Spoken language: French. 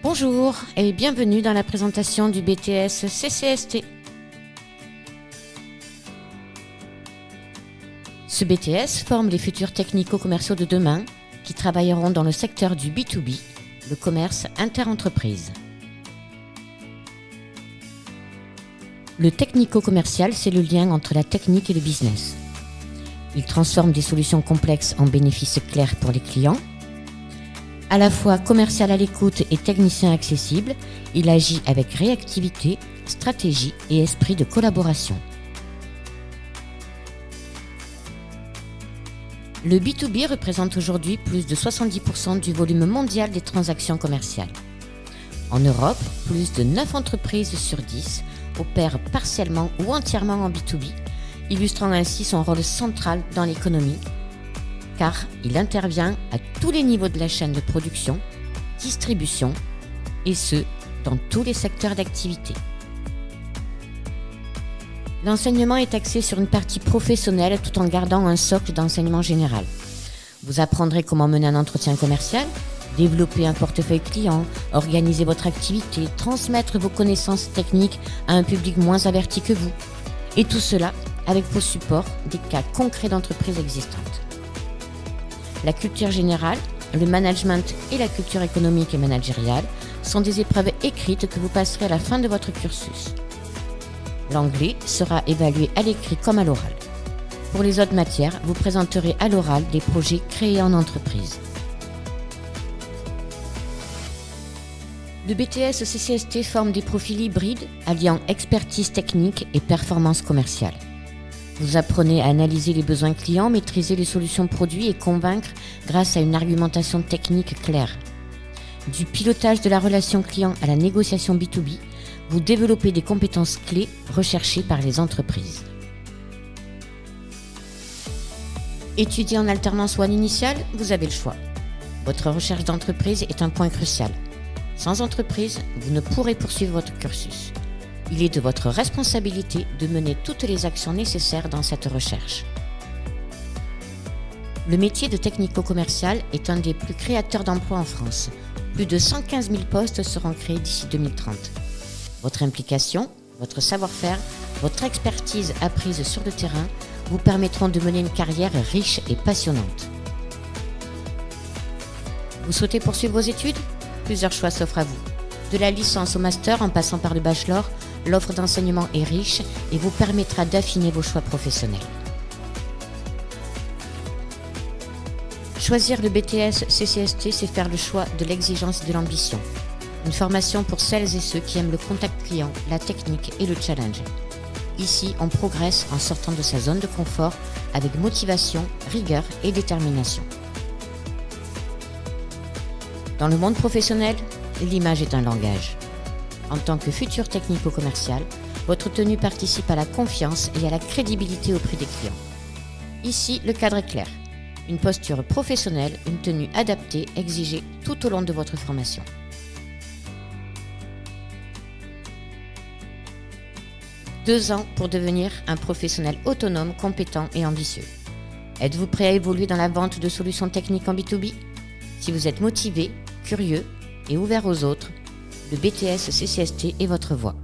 Bonjour et bienvenue dans la présentation du BTS CCST. Ce BTS forme les futurs technico-commerciaux de demain qui travailleront dans le secteur du B2B, le commerce inter-entreprise. Le technico-commercial, c'est le lien entre la technique et le business. Il transforme des solutions complexes en bénéfices clairs pour les clients. À la fois commercial à l'écoute et technicien accessible, il agit avec réactivité, stratégie et esprit de collaboration. Le B2B représente aujourd'hui plus de 70% du volume mondial des transactions commerciales. En Europe, plus de 9 entreprises sur 10 opèrent partiellement ou entièrement en B2B, illustrant ainsi son rôle central dans l'économie, car il intervient à tous les niveaux de la chaîne de production, distribution, et ce, dans tous les secteurs d'activité. L'enseignement est axé sur une partie professionnelle tout en gardant un socle d'enseignement général. Vous apprendrez comment mener un entretien commercial, développer un portefeuille client, organiser votre activité, transmettre vos connaissances techniques à un public moins averti que vous. Et tout cela avec pour support des cas concrets d'entreprises existantes. La culture générale, le management et la culture économique et managériale sont des épreuves écrites que vous passerez à la fin de votre cursus. L'anglais sera évalué à l'écrit comme à l'oral. Pour les autres matières, vous présenterez à l'oral des projets créés en entreprise. Le BTS CCST forme des profils hybrides alliant expertise technique et performance commerciale. Vous apprenez à analyser les besoins clients, maîtriser les solutions produits et convaincre grâce à une argumentation technique claire. Du pilotage de la relation client à la négociation B2B, vous développez des compétences clés recherchées par les entreprises. Étudier en alternance ou en initiale, vous avez le choix. Votre recherche d'entreprise est un point crucial. Sans entreprise, vous ne pourrez poursuivre votre cursus. Il est de votre responsabilité de mener toutes les actions nécessaires dans cette recherche. Le métier de technico-commercial est un des plus créateurs d'emplois en France. Plus de 115 000 postes seront créés d'ici 2030. Votre implication, votre savoir-faire, votre expertise apprise sur le terrain vous permettront de mener une carrière riche et passionnante. Vous souhaitez poursuivre vos études ? Plusieurs choix s'offrent à vous. De la licence au master en passant par le bachelor, l'offre d'enseignement est riche et vous permettra d'affiner vos choix professionnels. Choisir le BTS CCST, c'est faire le choix de l'exigence et de l'ambition. Une formation pour celles et ceux qui aiment le contact client, la technique et le challenge. Ici, on progresse en sortant de sa zone de confort avec motivation, rigueur et détermination. Dans le monde professionnel, l'image est un langage. En tant que futur technico-commercial, votre tenue participe à la confiance et à la crédibilité auprès des clients. Ici, le cadre est clair. Une posture professionnelle, une tenue adaptée, exigée tout au long de votre formation. Deux ans pour devenir un professionnel autonome, compétent et ambitieux. Êtes-vous prêt à évoluer dans la vente de solutions techniques en B2B ? Si vous êtes motivé, curieux et ouvert aux autres, le BTS CCST est votre voie.